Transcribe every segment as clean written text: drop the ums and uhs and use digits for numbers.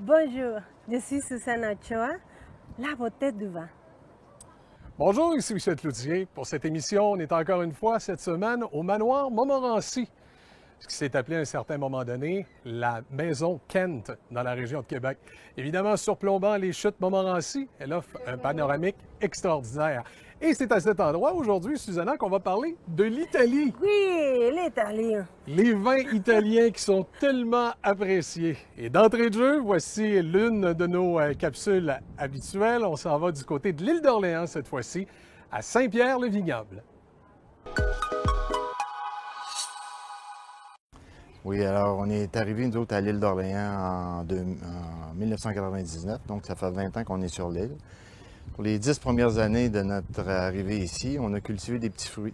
Bonjour, je suis Susanna Ochoa, la beauté du vin. Bonjour, ici Michel Cloutier. Pour cette émission, on est encore une fois cette semaine au manoir Montmorency, ce qui s'est appelé à un certain moment donné la maison Kent dans la région de Québec. Évidemment, surplombant les chutes Montmorency, elle offre un panoramique extraordinaire. Et c'est à cet endroit aujourd'hui, Susanna, qu'on va parler de l'Italie. Oui, l'italien. Les vins italiens qui sont tellement appréciés. Et d'entrée de jeu, voici l'une de nos capsules habituelles. On s'en va du côté de l'île d'Orléans cette fois-ci, à Saint-Pierre-le-Vignoble. Oui, alors on est arrivé, nous autres, à l'île d'Orléans en 1999, donc ça fait 20 ans qu'on est sur l'île. Pour les 10 premières années de notre arrivée ici, on a cultivé des petits fruits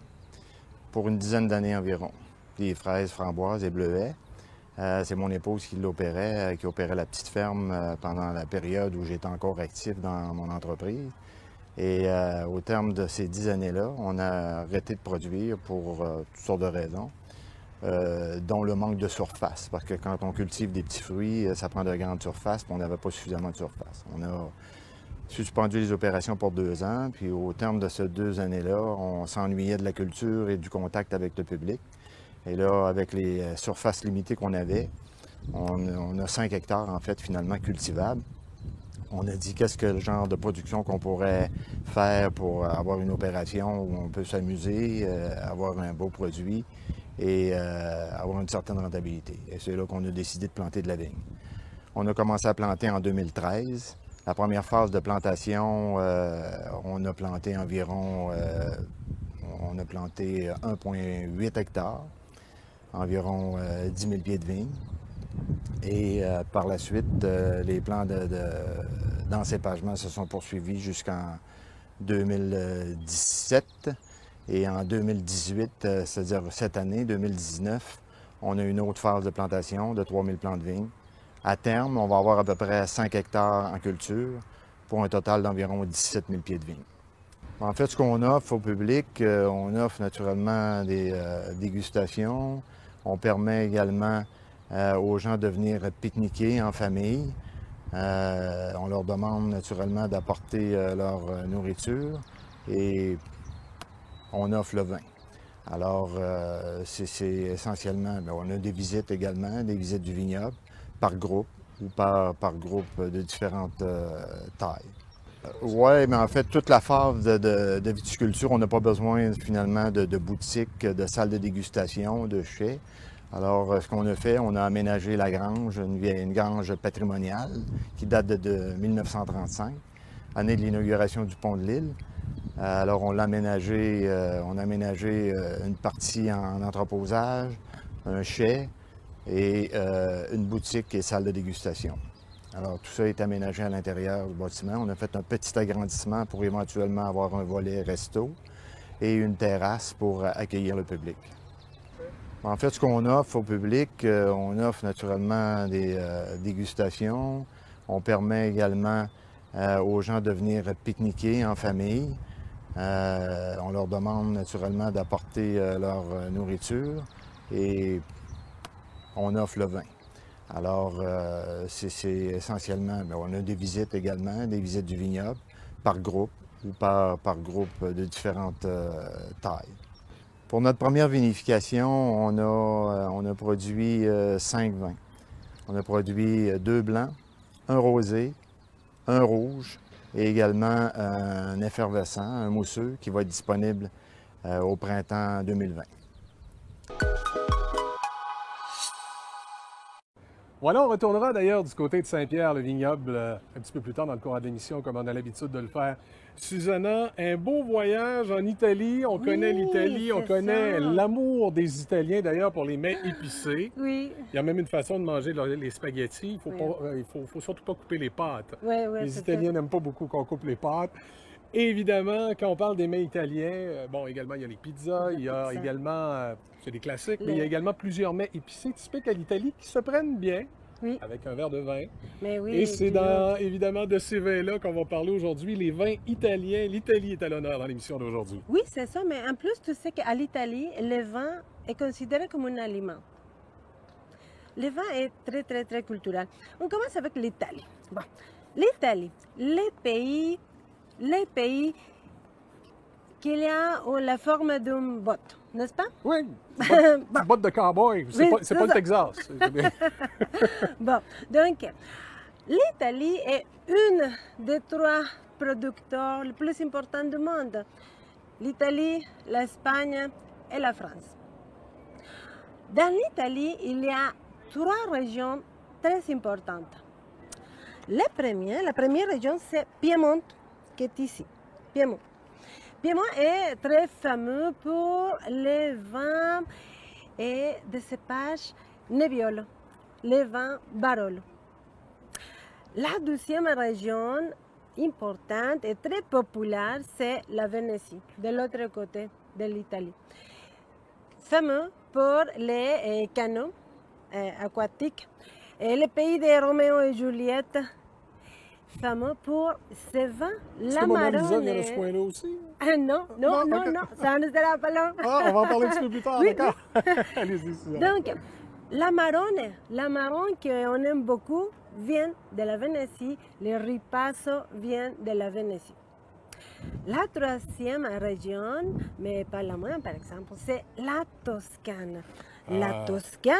pour une dizaine d'années environ. Des fraises, framboises et bleuets. C'est mon épouse qui l'opérait, qui opérait la petite ferme pendant la période où j'étais encore actif dans mon entreprise. Et au terme de ces 10 années-là, on a arrêté de produire pour toutes sortes de raisons. Dont le manque de surface, parce que quand on cultive des petits fruits, ça prend de grandes surfaces, puis on n'avait pas suffisamment de surface. On a suspendu les opérations pour 2 ans, puis au terme de ces 2 années-là, on s'ennuyait de la culture et du contact avec le public. Et là, avec les surfaces limitées qu'on avait, on a 5 hectares, en fait, finalement cultivables. On a dit qu'est-ce que le genre de production qu'on pourrait faire pour avoir une opération où on peut s'amuser, avoir un beau produit et avoir une certaine rentabilité. Et c'est là qu'on a décidé de planter de la vigne. On a commencé à planter en 2013. La première phase de plantation, on a planté environ 1,8 hectares, environ 10 000 pieds de vigne. Et par la suite, les plans d'encépagement se sont poursuivis jusqu'en 2017. Et en 2018, c'est-à-dire cette année, 2019, on a une autre phase de plantation de 3000 plants de vigne. À terme, on va avoir à peu près 5 hectares en culture pour un total d'environ 17 000 pieds de vigne. En fait, ce qu'on offre au public, on offre naturellement des dégustations. On permet également aux gens de venir pique-niquer en famille. On leur demande naturellement d'apporter leur nourriture et on offre le vin. Alors, c'est essentiellement, on a des visites également, des visites du vignoble par groupe ou par groupe de différentes tailles. Oui, mais en fait, toute la phase de viticulture, on n'a pas besoin finalement de boutiques, de salles de dégustation, de chais. Alors, ce qu'on a fait, on a aménagé la grange, une grange patrimoniale qui date de 1935, année de l'inauguration du pont de l'île. Alors, on a aménagé une partie en entreposage, un chai et une boutique et salle de dégustation. Alors, tout ça est aménagé à l'intérieur du bâtiment. On a fait un petit agrandissement pour éventuellement avoir un volet resto et une terrasse pour accueillir le public. En fait, ce qu'on offre au public, on offre naturellement des dégustations. On permet également aux gens de venir pique-niquer en famille. On leur demande naturellement d'apporter leur nourriture et on offre le vin. Alors, c'est essentiellement, on a des visites également, des visites du vignoble par groupe ou par groupe de différentes tailles. Pour notre première vinification, on a produit 5 vins. On a produit 2 blancs, un rosé, un rouge et également un effervescent, un mousseux qui va être disponible au printemps 2020. Voilà, on retournera d'ailleurs du côté de Saint-Pierre-le-Vignoble un petit peu plus tard dans le cours de l'émission, comme on a l'habitude de le faire. Susanna, un beau voyage en Italie. On connaît l'Italie, on connaît l'amour des Italiens d'ailleurs pour les mets épicés. Oui. Il y a même une façon de manger les spaghettis. Il faut surtout pas couper les pâtes. Les Italiens n'aiment pas beaucoup qu'on coupe les pâtes. Et évidemment, quand on parle des mets italiens, également, il y a les pizzas, il y a également, c'est des classiques, mais il y a également plusieurs mets épicés typiques à l'Italie qui se prennent bien avec un verre de vin. Mais oui, et c'est évidemment de ces vins-là qu'on va parler aujourd'hui, les vins italiens. L'Italie est à l'honneur dans l'émission d'aujourd'hui. Oui, c'est ça, mais en plus, tu sais qu'à l'Italie, le vin est considéré comme un aliment. le vin est très, très, très culturel. On commence avec l'Italie. Bon, l'Italie, les pays qu'il y a ont la forme d'une botte, n'est-ce pas? Oui, Bon. botte de cowboy. C'est Oui, pas, c'est pas le ça. Texas. C'est bien. Bon, donc, l'Italie est une des trois producteurs les plus importants du monde. L'Italie, l'Espagne et la France. Dans l'Italie, il y a trois régions très importantes. La première région, c'est Piémont, qui est ici. Piémont. Piémont est très fameux pour les vins et des cépages Nebbiolo, les vins Barolo. La deuxième région importante et très populaire, c'est la Vénétie, de l'autre côté de l'Italie. Fameux pour les canaux aquatiques. Et le pays de Roméo et Juliette, fameux pour ses vins. Est-ce que Mona Lisa vient de ce coin-là aussi? Non, ok. ça ne sera pas long. Ah, on va en parler un petit peu plus tard, Oui, d'accord? Allez-y, Suzanne. Donc, la marron qu'on aime beaucoup vient de la Vénétie, le ripasso vient de la Vénétie. La troisième région, mais pas la moindre par exemple, c'est la Toscane. La Toscane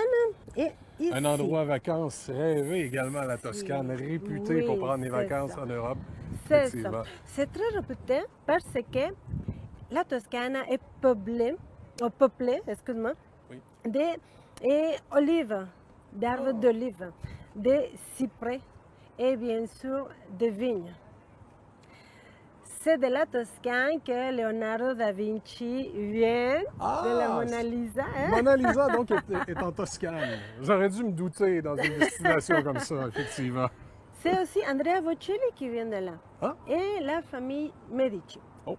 est ici. Un endroit à vacances rêvé également, la Toscane, réputé pour Oui, prendre des c'est vacances ça. en Europe. C'est Effectivement. ça. C'est très réputé parce que la Toscane est peuplée, excuse-moi, Oui. d'olives, d'arbres d'olives, de cyprès et bien sûr de vignes. C'est de la Toscane que Leonardo da Vinci vient de la Mona Lisa. Hein? Mona Lisa, donc, est en Toscane. J'aurais dû me douter dans une destination comme ça, effectivement. C'est aussi Andrea Bocelli qui vient de là. Ah. Et la famille Medici. Oh.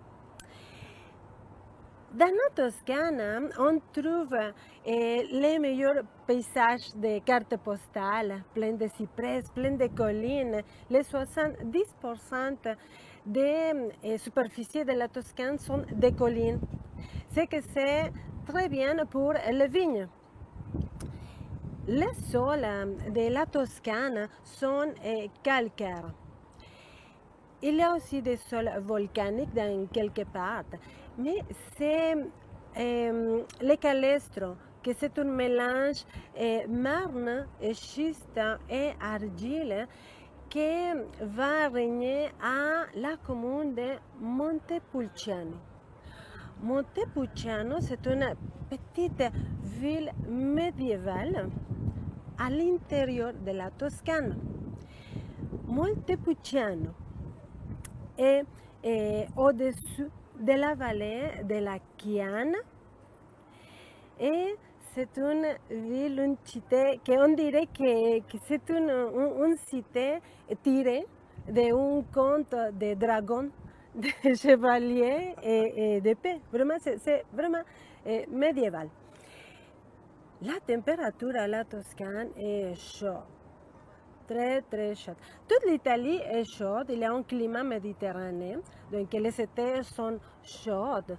Dans la Toscane, on trouve les meilleurs paysages de cartes postales, pleins de cyprès, pleins de collines. Les 70% des superficies de la Toscane sont des collines. C'est que c'est très bien pour les vignes. Les sols de la Toscane sont calcaires. Il y a aussi des sols volcaniques dans quelques parts, mais c'est le calestro, que c'est un mélange marne, schiste et argile, qui va régner à la commune de Montepulciano. Montepulciano, c'est une petite ville médiévale à l'intérieur de la Toscane. Montepulciano est au-dessus de la vallée de la Chiana et c'est une ville, une cité, qu'on dirait que c'est une cité tirée d'un conte de dragons, de chevaliers et de paix. Vraiment, c'est vraiment médiéval. La température à la Toscane est chaude, très très chaude. Toute l'Italie est chaude, il y a un climat méditerranéen, donc les étés sont chauds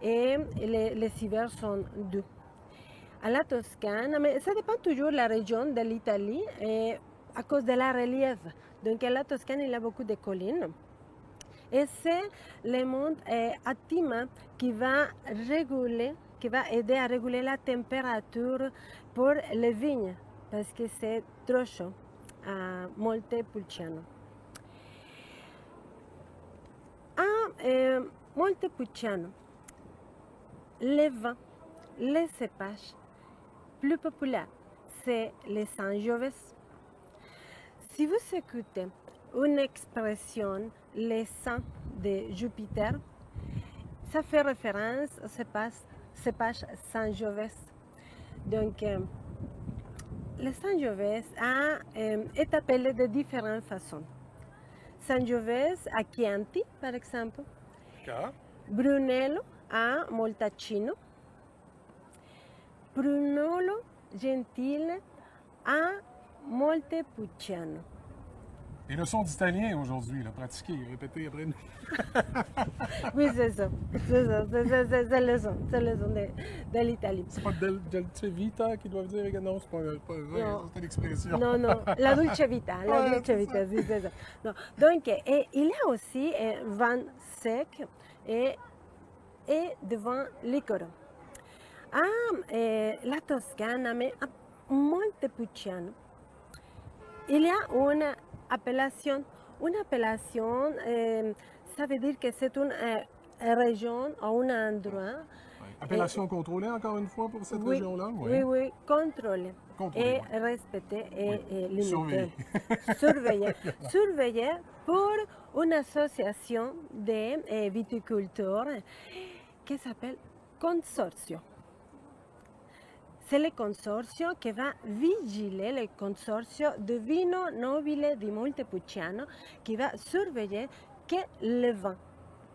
et les hivers sont doux. À la Toscane, mais ça dépend toujours de la région de l'Italie à cause de la relief. Donc à la Toscane, il y a beaucoup de collines. Et c'est le mont Atima qui va aider à réguler la température pour les vignes, parce que c'est trop chaud à Montepulciano. À Montepulciano, les vins, les cépages plus populaires, c'est les Sangiovese. Si vous écoutez une expression, les sangs de Jupiter, ça fait référence au cépage Sangiovese. Donc, le Sangiovese est appelé de différentes façons. Sangiovese a Chianti, par exemple. D'accord. Brunello a Moltacino. Brunello Gentile a Montepulciano. Et leçon d'italien aujourd'hui, là, pratiquer, répéter après nous. Oui, c'est ça. C'est ça. C'est le son de l'Italie. C'est pas Dolce Vita qui doivent dire que non, c'est pas vrai, Non. c'est l'expression. Non, la dolce vita, Ouais, oui, c'est ça. Non. Donc, il y a aussi vin sec et de vin liquore. La Toscana, mais a Montepulciano, il y a une appellation. Une appellation, ça veut dire que c'est une région ou un endroit. Appellation contrôlée, encore une fois, pour cette Oui, région-là? oui, contrôlée. Contrôlée, Et respectée et limitée. Surveillée. Surveillée. Surveillée pour une association de viticulteurs qui s'appelle Consorcio. C'est le consorzio che va vigiler le consorzio de vino nobile di Montepulciano qui va surveiller que le vin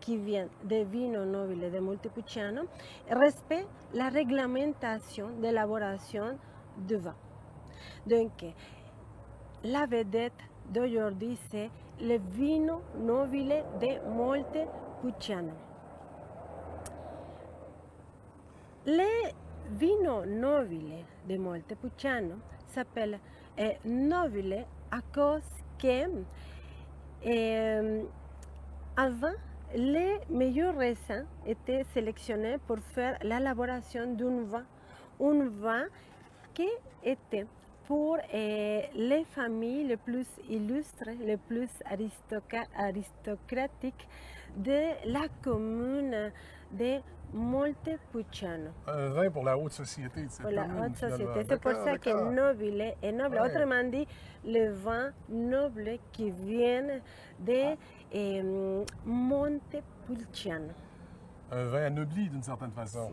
qui vient de vino nobile de Montepulciano respecte la réglementation d'élaboration du vin. Donc, la vedette d'aujourd'hui, c'est le vino nobile de Montepulciano. Le vino nobile de Montepulciano s'appelle nobile à cause que avant, les meilleurs raisins étaient sélectionnés pour faire l'élaboration d'un vin. Un vin qui était pour les familles les plus illustres, les plus aristocratiques de la commune de Montepulciano. Un vin pour la haute société de cette Pour la commune, haute société. finalement. C'est pour D'accord, ça que d'accord. nobile est noble. Ouais. Autrement dit, le vin noble qui vient de Montepulciano. Un vin anobli, d'une certaine façon.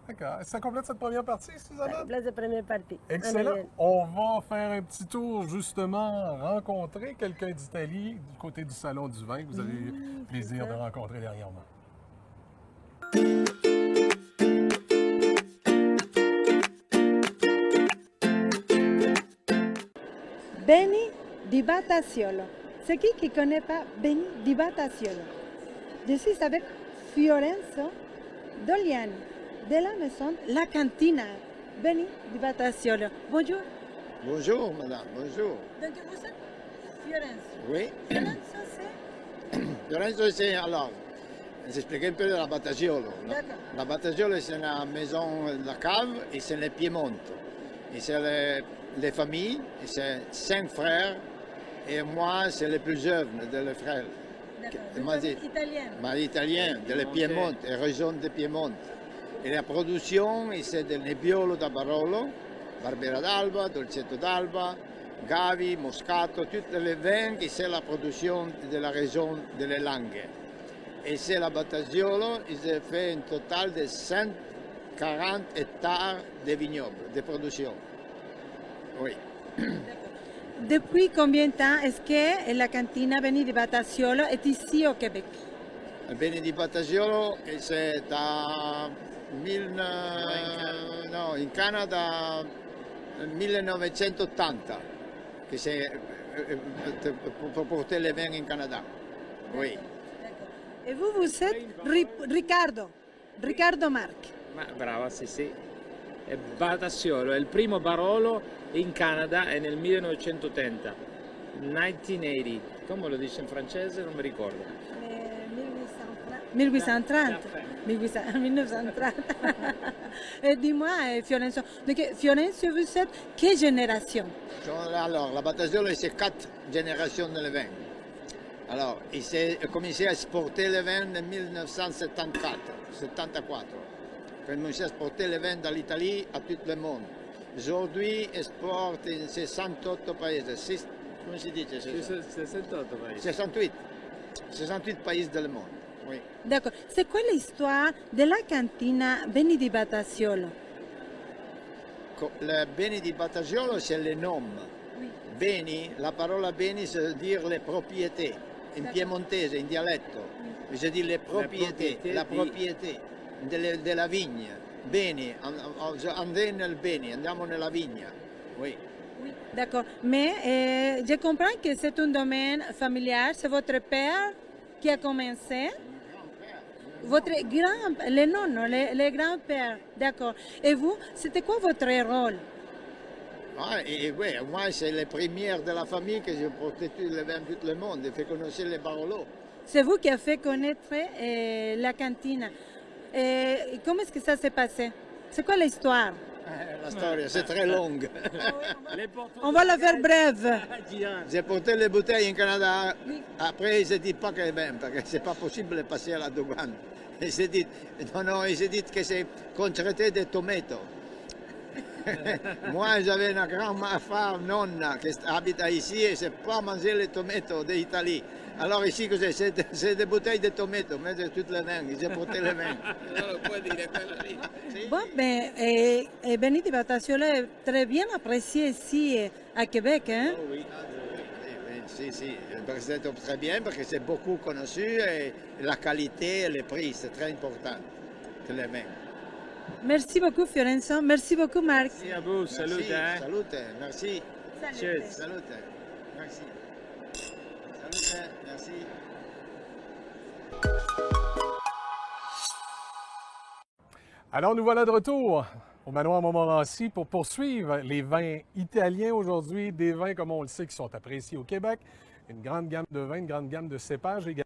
D'accord. Ça complète cette première partie, Susanna? Là, c'est la première partie. Excellent. En anglais. On va faire un petit tour, justement, rencontrer quelqu'un d'Italie du côté du Salon du vin que vous avez eu le plaisir de rencontrer dernièrement. Beni di Battaciolo. C'est qui ne connaît pas Beni di Battaciolo? Je suis avec Fiorenzo Doliani de la maison La Cantina. Beni di Battaciolo. Bonjour. Bonjour, madame, bonjour. Donc vous êtes Fiorenzo. Oui, Fiorenzo, c'est... Lorenzo, c'est alors, j'expliquais un peu de la Battagiolo. D'accord. La Battagiolo, c'est la maison, la cave, et c'est le Piémont. Et c'est les familles, et c'est 5 frères, et moi, c'est le plus jeune de les frères. D'accord. Vous Vous êtes êtes italien. Ma italien, de le Piémont, et région de Piémont. Et la production, c'est de Nebbiolo da Barolo, Barbera d'Alba, Dolcetto d'Alba, Gavi, Moscato, tous les vins, et c'est la production de la région de les Langhe. Et c'est la Battagiolo, il s'est fait un total de 140 hectares de vignobles, de production. Oui. Depuis combien de temps est-ce que la cantina Beni di Battaciolo est ici au Québec? Il bene di Battagiolo, c'est in Canada 1980, che c'est pour porter les vins in Canada. Oui. Et vous êtes Riccardo Marc. Ma brava, sì, sì. È Battaciolo, è il primo Barolo in Canada e nel 1980. 1980. Come lo dice in francese? Non mi ricordo. 1830. 1930. Et dis-moi, Fiorenzo, donc, Fiorenzo, vous êtes quelle génération? Alors, la Battagiolo, c'est 4 générations de vin. Alors, il s'est commencé à exporter le vin en 1974. Il a commencé à exporter le vin de l'Italie à tout le monde. Aujourd'hui, il exporte in 68 pays. Come si dice? 68 paesi. 68 pays del mondo. Oui. D'accord. C'est quoi l'histoire de la cantina Beni di Battaciolo? Le beni di Battagiolo, c'est le nom. Beni, la parola beni, ça veut dire les propriétés. In piemontese, in dialetto, veut dire les propriétés, la propriété della vigna. Beni, andiamo nel beni, andiamo nella vigna. Oui. Oui, d'accord. Mais je comprends que c'est un domaine familial. C'est votre père qui a commencé. Votre grand, les nonnes, les grands-pères, d'accord. Et vous, c'était quoi votre rôle? Ah, et oui, moi, c'est les premières de la famille que je portais tout le monde, et fait connaître les Barolo. C'est vous qui avez fait connaître la cantine. Et comment est-ce que ça s'est passé? C'est quoi l'histoire? La storia, c'est très longue. On va la faire brève. J'ai porté les bouteilles en Canada. Après, ils ne disent pas que même, parce que c'est pas possible de passer à la douane. Ils se disent, non, ils se disent que c'est qu'on traitait des tomates. Moi, j'avais une grand-femme nonna qui habite ici et c'est pas manger les tomates d'Italie. Alors ici, c'est des bouteilles de tomates, mais c'est toutes les mains, j'ai porté les mains. Bon, ben, Benito Battaciolo est très bien apprécié ici à Québec, hein? Oh, oui. Si, c'est très bien parce que c'est beaucoup connu et la qualité et le prix, c'est très important. Les mains. Merci beaucoup, Fiorenzo. Merci beaucoup, Marc. Merci à vous. Salut. Salute, merci. Cheers. Salute, merci. Salute, merci. Alors, nous voilà de retour au manoir Montmorency pour poursuivre les vins italiens aujourd'hui, des vins, comme on le sait, qui sont appréciés au Québec, une grande gamme de vins, une grande gamme de cépages également.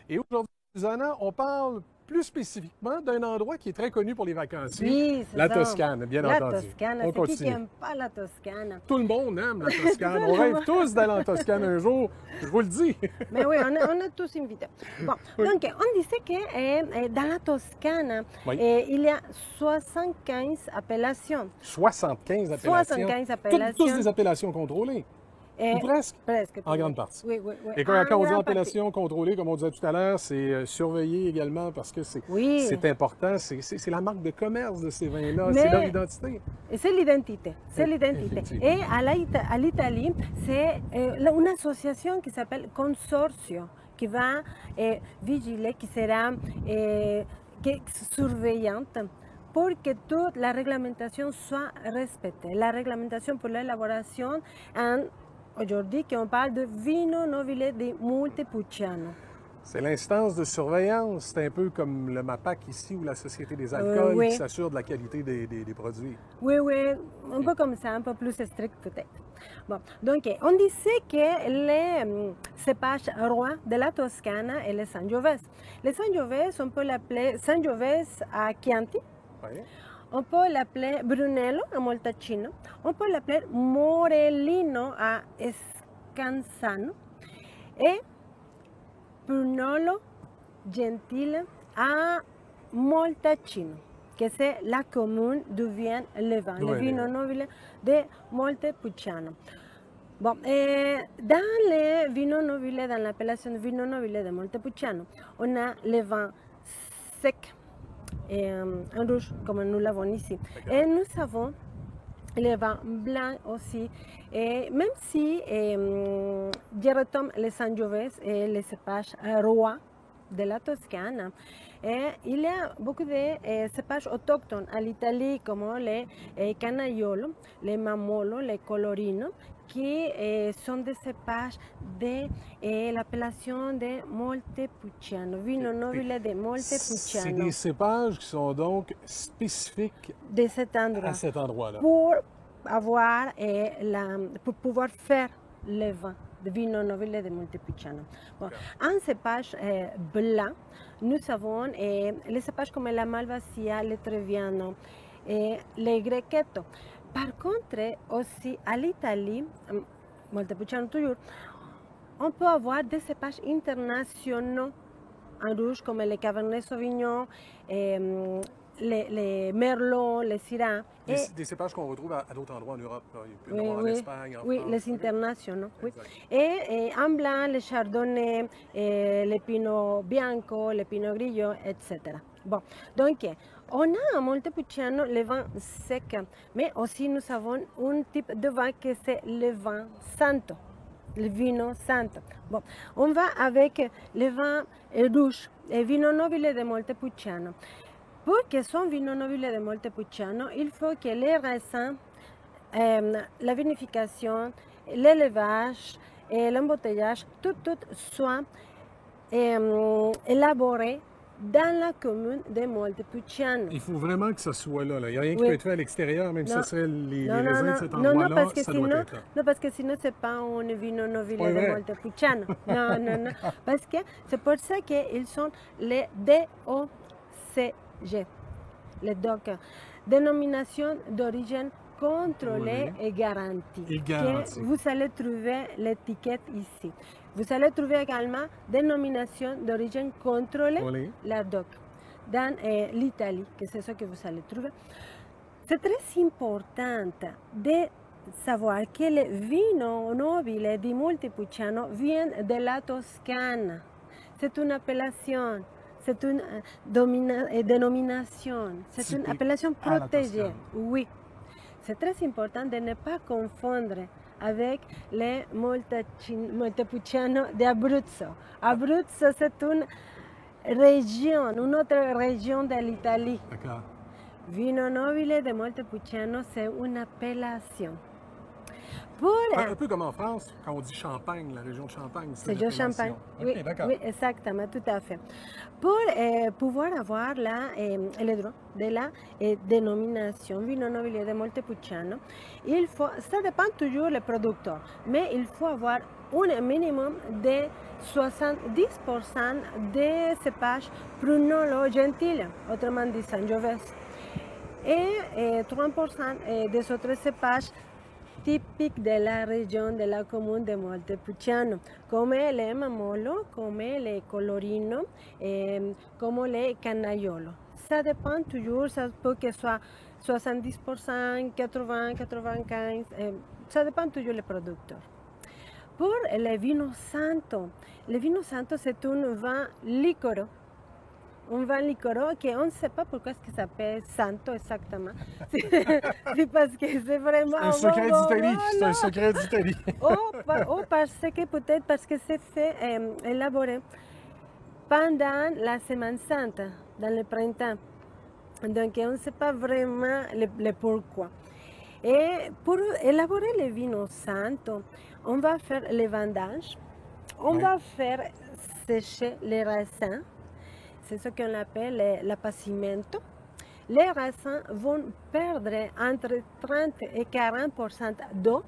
Et aujourd'hui, Susanna, on parle plus spécifiquement d'un endroit qui est très connu pour les vacanciers, Oui, c'est la ça. Toscane, bien entendu. La Toscane, On c'est qui continue. n'aime pas la Toscane? Tout le monde aime la Toscane. On rêve tous d'aller en Toscane un jour, je vous le dis. Mais oui, on est tous invités. Bon, donc on disait que dans la Toscane, Oui. il y a 75 appellations. 75 appellations. 75 appellations. Tous des appellations contrôlées. Ou presque. Presque. En grande partie. Oui. Et quand En on dit grande appellation contrôlée, comme on disait tout à l'heure, c'est surveillé également parce que c'est Oui. important. C'est la marque de commerce de ces vins-là. Mais- C'est leur identité. Et c'est l'identité. C'est l'identité. Effectivement. Et à l'Italie, c'est une association qui s'appelle Consortio, qui va vigiler, qui sera surveillante pour que toute la réglementation soit respectée. La réglementation pour l'élaboration, aujourd'hui, on parle de vino nobile di Montepulciano. C'est l'instance de surveillance. C'est un peu comme le MAPAC ici ou la Société des alcools oui. qui s'assure de la qualité des produits. Oui, un peu comme ça, un peu plus strict peut-être. Bon, donc on disait que les cépages rois de la Toscane et les Sangiovese. Les Sangiovese, on peut l'appeler Sangiovese à Chianti, Oui. on peut l'appeler Brunello à Moltacino, on peut l'appeler Morellino à Scansano et Brunello Gentile à Moltacino, que c'est la commune d'où vient le vin, D'où le est vino le- nobile de Montepulciano. Bon, dans les vino nobile, dans l'appellation vino nobile de Montepulciano, on a les vins secs et un rouge, comme nous l'avons ici. Et nous avons les vins blancs aussi. Et même si je retombe les Sangiovese et les cépages rois de la Toscane, il y a beaucoup de cépages autochtones à l'Italie, comme les Canaiolo, les Mamolo, les Colorino, qui sont des cépages de l'appellation de Montepulciano, vino nobile de C'est Montepulciano, des cépages qui sont donc spécifiques de cet endroit. à cet endroit-là. Pour avoir pour pouvoir faire le vin de vino nobile de Montepulciano. Bon, en cépage blanc, nous avons les cépages comme la Malvasia, le Trebbiano et le Grechetto. Par contre, aussi à l'Italie, Montepulciano toujours, on peut avoir des cépages internationaux en rouge comme le Cabernet Sauvignon, les Merlot, les Syrah. Des cépages qu'on retrouve à d'autres endroits en Europe. Là. Il peut y en avoir en Espagne, en oui, France. les internationaux. Oui. Exact. Et en blanc, le Chardonnay, le Pinot Bianco, le Pinot Grillo, etc. Bon, donc, on a à Montepulciano le vin sec, mais aussi nous avons un type de vin que c'est le vin santo, le vino santo. Bon, on va avec le vin rouge, le vino nobile de Montepulciano. Pour que son vino nobile de Montepulciano, il faut que les raisins la vinification, l'élevage et l'embouteillage, tout soit élaboré dans la commune de Montepulciano. Il faut vraiment que ça soit là. Il n'y a rien qui Oui. peut être fait à l'extérieur, même si Non. ce serait les Non, raisins non, de cet non, non, endroit-là, parce que ça sinon, doit être là. non, parce que sinon, c'est pas un vino nobile pas de vrai. Montepulciano. Non, non, non. Parce que c'est pour ça qu'ils sont les DOCG, les DOC, dénomination d'origine contrôlée Oui. et garantie. Et garantie. Que vous allez trouver l'étiquette ici. Vous allez trouver également dénomination d'origine contrôlée, Oui. la DOC, dans l'Italie, que c'est ce que vous allez trouver. C'est très important de savoir que le vino nobile di Montepulciano vient de la Toscane. C'est une appellation, c'est une dénomination, c'est une Typique appellation à la protégée. Toscane. Oui. C'est très important de ne pas confondre avec les Montepulciano d'Abruzzo. Abruzzo, c'est une autre région de l'Italie. D'accord. Vino nobile de Montepulciano, c'est une appellation. Pour, Un peu comme en France, quand on dit Champagne, la région de Champagne, c'est une du champagne. appellation. Oui, OK, d'accord. oui, exactement, tout à fait. Pour pouvoir avoir le droit de la dénomination vino nobile de Montepulciano, il faut, ça dépend toujours du producteur, mais il faut avoir un minimum de 70% de cépages Prunello Gentile, autrement dit Sangiovese, et 30% des autres cépages typiques de la région de la commune de Montepulciano, comme le Mamolo, comme le Colorino, comme le Canaiolo. Ça dépend toujours, ça peut que soit 70%, 80, 95, ça dépend toujours du producteur. Pour le vino santo c'est un vin liquoreux. Un vin liquoreux qu'on ne sait pas pourquoi est-ce que ça s'appelle santo exactement. C'est parce que c'est vraiment Un secret d'Italie, c'est un secret d'Italie. Peut-être parce que c'est fait élaboré pendant la Semaine Sainte, dans le printemps. Donc on ne sait pas vraiment le pourquoi. Et pour élaborer le vino santo, on va faire les vendages, on va faire sécher les raisins. C'est ce qu'on appelle l'appassimento. Les raisins vont perdre entre 30 et 40% d'eau.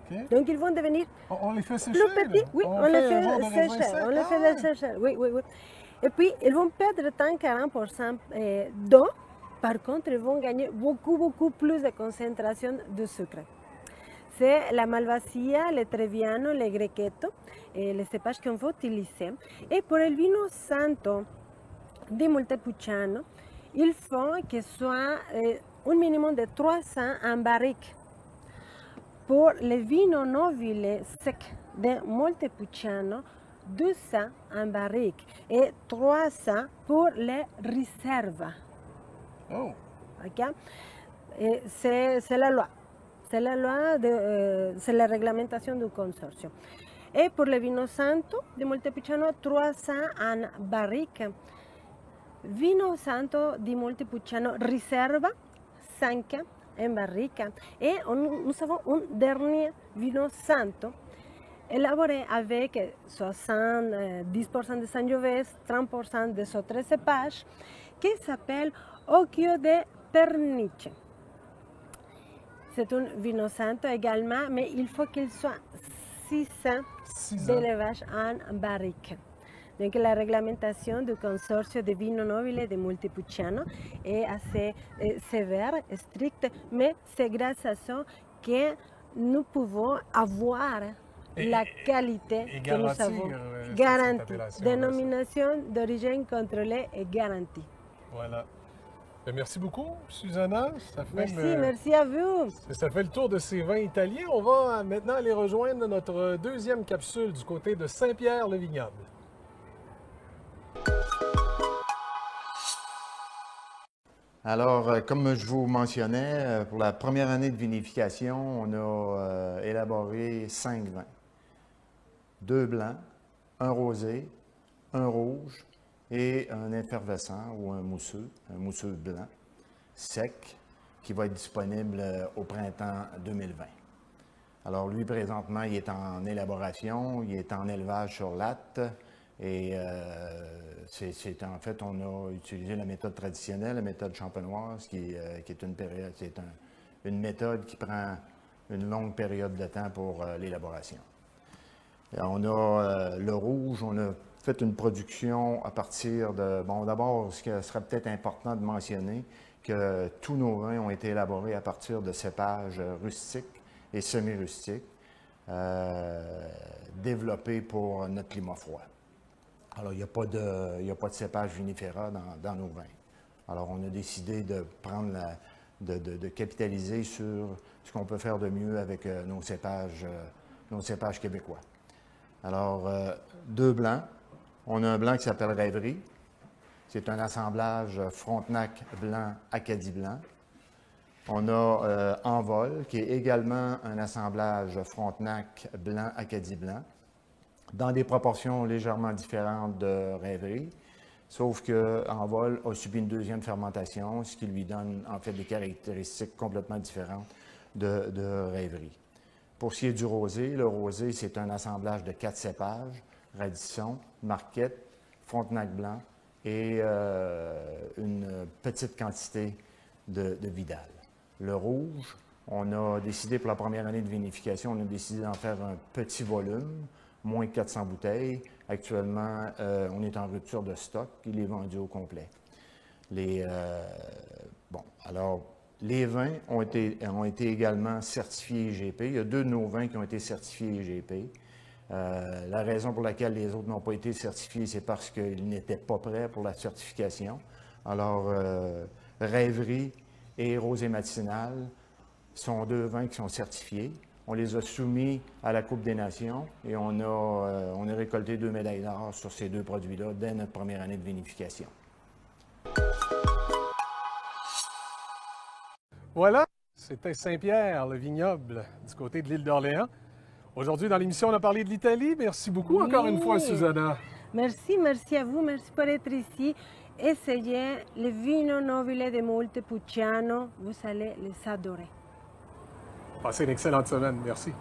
OK. Donc ils vont devenir On les fait sécher. plus petits. Oui, on les un genre de fait raisin sécher. sec. On les Ah fait ouais. sécher. Oui, oui, oui. Et puis ils vont perdre 30-40% d'eau. Par contre, ils vont gagner beaucoup plus de concentration de sucre. C'est la Malvasia, le Trebbiano, le Grechetto, les cépages qu'on va utiliser. Et pour le vino santo de Montepulciano, il faut que soit un minimum de 300 en barrique. Pour le vino nobile sec de Montepulciano, 200 en barrique et 300 pour les réserves. Oh. Okay? C'est la loi. C'est la loi, c'est la réglementation du consortium. Et pour le vino santo de Montepulciano, 300 en barrique. Vino santo di Montepulciano riserva 5 en barrique. Et nous avons un dernier vino santo élaboré avec 70% de Sangiovese, 30% des autres cépages, qui s'appelle Occhio de Pernice. C'est un vino santo également, mais il faut qu'il soit 6 ans d'élevage en barrique. Donc la réglementation du consortium de vino nobile de Montepulciano est assez sévère, stricte, mais c'est grâce à ça que nous pouvons avoir la qualité et que nous garantir, avons. cette Garantie. appellation, Dénomination d'origine contrôlée et garantie. Voilà. Ben, merci beaucoup, Susanna. Merci à vous. Ça fait le tour de ces vins italiens. On va maintenant aller rejoindre notre deuxième capsule du côté de Saint-Pierre-le-Vignoble. Alors, comme je vous mentionnais, pour la première année de vinification, on a élaboré 5 vins. 2 blancs, un rosé, un rouge et un effervescent ou un mousseux blanc, sec, qui va être disponible au printemps 2020. Alors lui, présentement, il est en élaboration, il est en élevage sur latte et en fait, on a utilisé la méthode traditionnelle, la méthode champenoise, qui est une méthode qui prend une longue période de temps pour l'élaboration. On a le rouge, on a fait une production à partir de... Bon, d'abord, ce qui serait peut-être important de mentionner, que tous nos vins ont été élaborés à partir de cépages rustiques et semi-rustiques, développés pour notre climat froid. Alors, il n'y a pas de cépage vinifera dans nos vins. Alors, on a décidé de prendre de capitaliser sur ce qu'on peut faire de mieux avec nos cépages québécois. Alors, deux blancs. On a un blanc qui s'appelle Rêverie. C'est un assemblage Frontenac blanc, Acadie blanc. On a Envol, qui est également un assemblage Frontenac blanc, Acadie blanc, dans des proportions légèrement différentes de Rêverie, sauf que Envol a subi une deuxième fermentation, ce qui lui donne en fait des caractéristiques complètement différentes de Rêverie. Pour ce qui est du rosé, le rosé, c'est un assemblage de 4 cépages, Radisson, Marquette, Frontenac blanc et une petite quantité de Vidal. Le rouge, on a décidé pour la première année de vinification, on a décidé d'en faire un petit volume, moins de 400 bouteilles. Actuellement, on est en rupture de stock, il est vendu au complet. Les vins ont été également certifiés IGP. Il y a 2 de nos vins qui ont été certifiés IGP. La raison pour laquelle les autres n'ont pas été certifiés, c'est parce qu'ils n'étaient pas prêts pour la certification. Alors, Rêverie et Rosé Matinal sont 2 vins qui sont certifiés. On les a soumis à la Coupe des Nations et on a récolté 2 médailles d'or sur ces 2 produits-là dès notre première année de vinification. Voilà, c'était Saint-Pierre, le vignoble du côté de l'île d'Orléans. Aujourd'hui, dans l'émission, on a parlé de l'Italie. Merci beaucoup encore une fois, Susanna. Merci à vous, merci pour être ici. Essayez le vino nobile de Montepulciano, vous allez les adorer. Passez une excellente semaine. Merci.